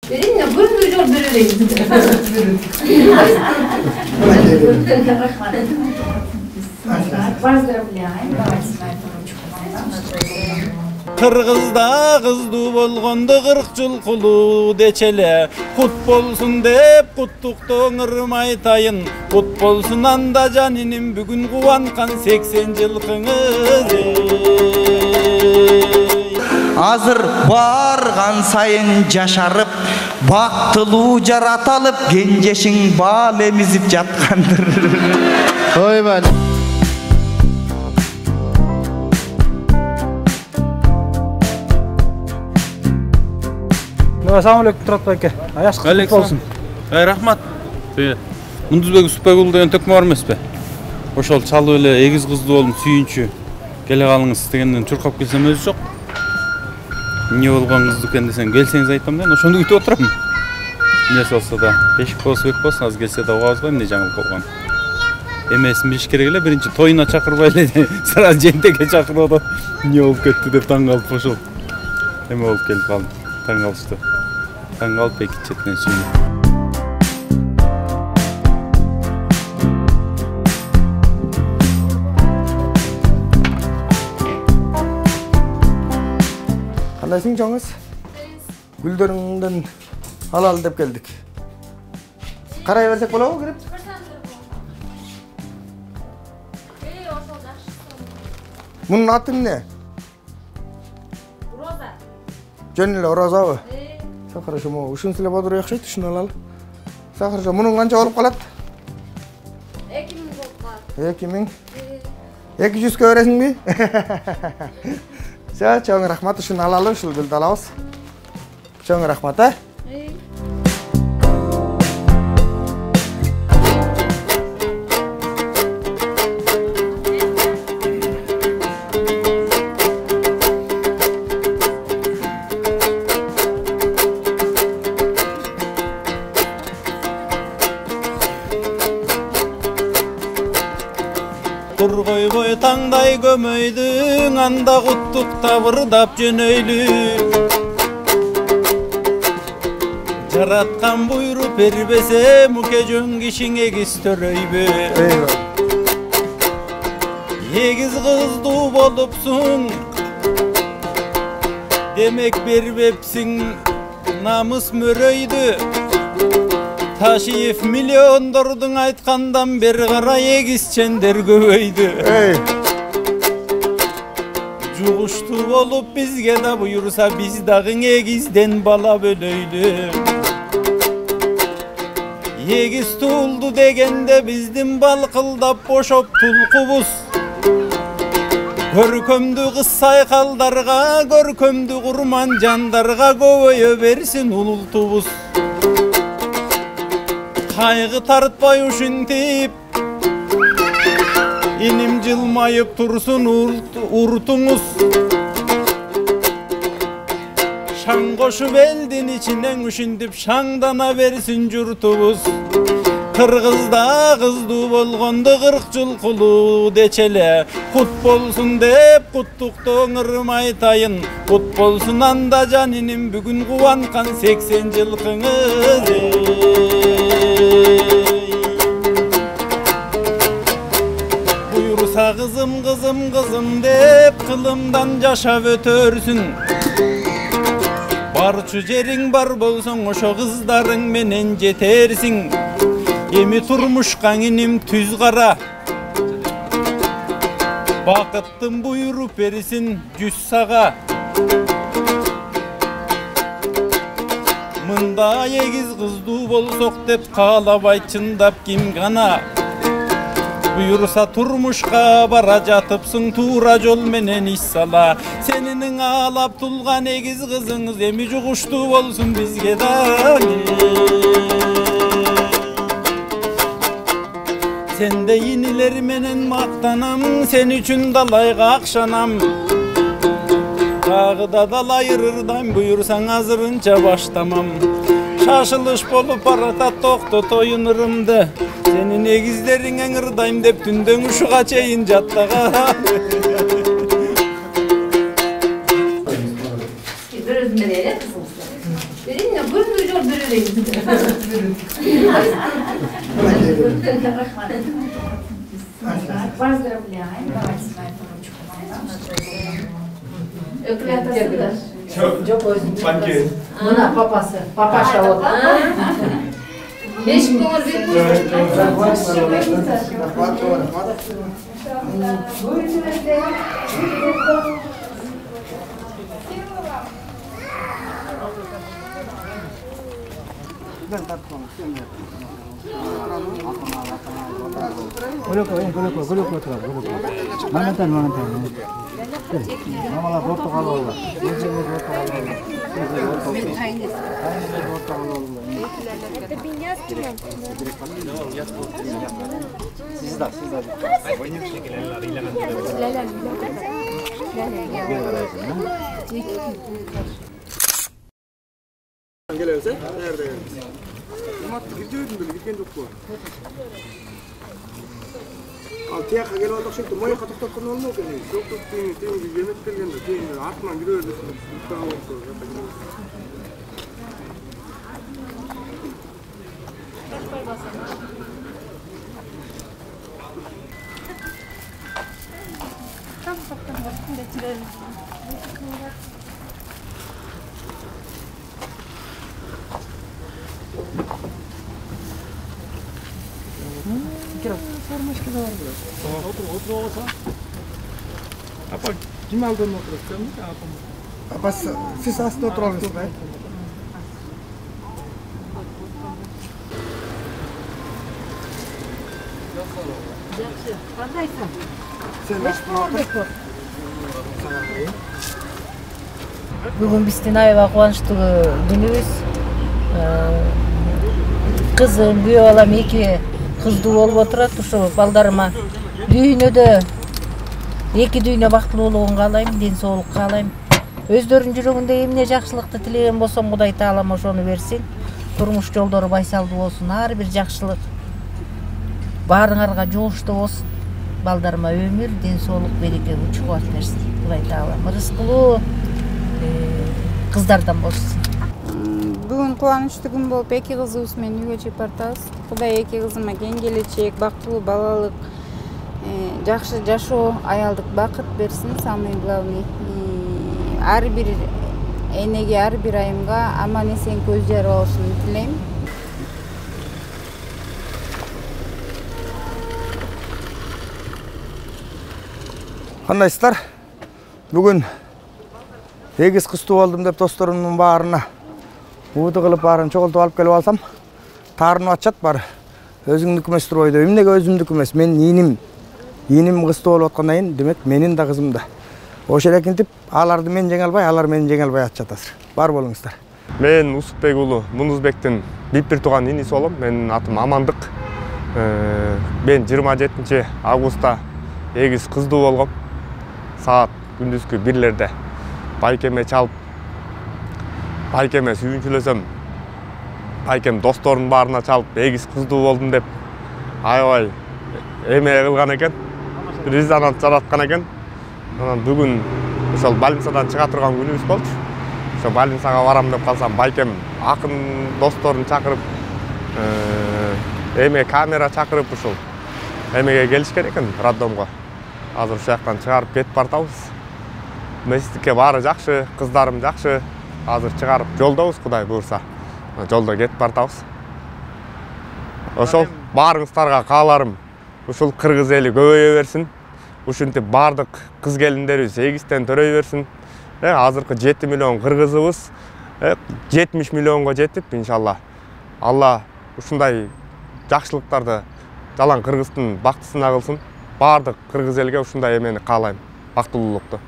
Берин, күндү жол беребейин. Kırgızda kızdı bolgondu 40 yıl kulu deçele. Kut bolsun dep kuttuktan ırmaytayın. Kut bolsun anda janinim bugün kuvankan 80 yılkınız. Azır bargan sayın jaşarıp, baktılуу jaratalıp, genceşin bal emizip jatkandır. Oy bal. Assalamualaikum Turat aka. Ayas qutluk olsun. Rahmat. Munduzbek Usupbek ulu деген төкмө бар эмес бе? Ошол чалып эле эгиз кызды болдум сүйүнчү. Келе калыңыз дегенден чуркап келсем өзү жок. Эмне болгонуңузду экен десем, келсеңиз айтам да, ошондо күтүп отурам. Эмнеси болсо да, бешик болсо бек болсун, азыр келсе да угабыз го эмне жаңылык болгон. Эмесин билиш керек эле, биринчи тоюна чакырбай эле, сразу жентекке чакырып атат. Эмне болуп кетти деп таң калып ошол. Эме болуп келип калдым, таң калышты. Таң калып эки четинен сүйүнүп. Kandayсың жоңыз? Гүлдөрүңдөн алалы деп келдик. Карай берсек болобу кирип? Мунун аты эмне? Роза. Жөн эле Розабы? Хорошо, mo ушунсуле бодур окшойт, ушуну алалы. Хорошо, мунун канча болуп калат? 2000 болуп калат. 2000. 200 бересиңби? Чоң рахмат, ушуну алалы, ушул гүлдү алабыз. Чоң рахмат, а? Turgoy tаңдай көмөйдүң, анда куттукта бырдап жөнөйлү. Жараткан буйруп бербесе, муке жөн кишиң эгиз төрөйбү. Эгиз кыздуу болупсуң, демек бербепсиң, намыс мөрөйдү. Taşıyıf milyondordun aytkandan bir kara egizçender göböydü. Juğuştu olup bizge da buyursa biz dağın egizden bala bölöydü. Egiz tuğuldu degende bizdim balkıldap boşop tulkubuz. Görkömdü kız saykaldarga, görkömdü kurman jandarga göböyö bersin ulultubuz. Kaygı tartpay uşintip, inim jılmayıp tursun urtunuz. Şan koşup eldin içinden uşintip, şangdana versin jurtubuz. Kırgızda kızdı bolgondu 40 yıl kulu deçele. Kut bolsun dep kuttuktan ırmaytayın. Kut bolsun anda janinim bugün kuvankan 80 yılkınız. Buyursa kızım kızım kızım dep kılımdan yaşap ötörsün. Barçı jerin bar bolson oşo kızların menen jetersin. Emi turmuşkan inim tüz kara. Bakıttım buyurup bersin 100 sağa. Mında egiz kızdı bolsok dep kalabay çındap kim gana. Buyursa turmuşka bara jatıpsın tuğra jol menen iş sala. Seninin ağlap tulgan egiz kızыңыз emi juğuştu bolsun bizge da. Sen de yeniler menen maktanam, sen üçün dalayga akşanam. Dağıda dalayırırdan buyursan hazırınca baştamam. Şaşılış bolup barata tokto toyunurumda. Senin egizlerin ıngırdayım dep tünden uşuğa çeyin jattaga. Bir özüme de kızımızlar. Benim ne gündüz жол берейін. Поздравляем. Давайте на эту ручку. Жоқ өзім. Мына папасы. Папаша вот. Беш көңіл Gelebilse, nerede geliriz? Umatlı gidiyorsun böyle, gitken yok bu. Al tiyaka gel olduk şimdi, moya katık takın olmuyor ki. Çok çok teyini yemek gelgende, teyini artman giriyoruz. Mutlaka olsun. Apa gimana tuh mau terus kamu apa sisa neutral itu kan? Бүгін біздің айға қуанышты күніміз. Қызым, күйеу балам екі қызды болып отырады. Ошо балдарыма дүйнөдө эки дүйнө бактылуу болуун каалайм, ден соолук каалайм. Өздөрүнүн жүрөгүндө эмне жакшылыкты тилеген болсом, Кудай таалам ошону берсин. Турмуш жолдору байсалдуу болсун, ар бир жакшылык баарыңарга жогуштуу болсун. Балдарыма өмүр, ден соолук, береке, күч кубат берсин. Кудай таалам рызкылуу кыздардан болсун. Бүгүн кубанычтуу күн болуп, эки кызыбыз менен үйгө чыгып бартабыз. Кудай эки кызыма кең келечек, бактылуу балалык, жакшы жашоо, аялдык бакыт берсин. Самый главный. Ар бир энеге, ар бир айымга аман эсен көз жары болушун тилейм. Кандайсыздар? Бүгүн эгиз кыздуу болдум деп досторумдун баарына ууду кылып баарын чогултуп алып келип алсам, таарынып атышат баары. Өзүңдүкү эмес турбойду. Эмнеге өзүмдүкү эмес? Менин ийиним кыздуу болуп аткандан кийин, демек менин да кызым да. Ошол экинтип, аларды мен жеңе албай, алар мени жеңе албай атышат азыр. Бар болуңуздар. Мен Усупбек уулу Мундузбектин бир тууган иниси болом. Менин атым Амандык. Мен 27 августта эгиз кыздуу болгом. Саат күндүзгү 1-лерде байкеме чалып, байкеме сүйүнчүлөсөм, байкем досторунун баарына чалып, эгиз кыздуу болдум деп аябай эме кылган экен. Резонанс жараткан экен. Анан бүгүн ошол больницадан чыга турган күнүбүз болчу. Ошо больницага барам деп калсам, байкем акын досторун чакырып, эме камера чакырып ушул эмеге келишкен экен, роддомго. Азыр ушул жактан чыгарып кетип бартабыз. Месиздикке баары жакшы, кыздарым жакшы. Азыр чыгарып жолдобуз, Кудай буйрса. Жолдо кетип бартабыз. Ошол баарыңыздарга кааларым, ушул кыргыз эли көбөйө берсин. Ушинтип бардык кыз келиндерибиз эгизден төрөй берсин. Азыркы 7 миллион кыргызыбыз 70 миллионго жетип, иншалла. Алла ушундай жакшылыктарды жалаң кыргыздын бактысына кылсын. Бардык кыргыз элге ушундай эмени каалайм, бактылуулукту.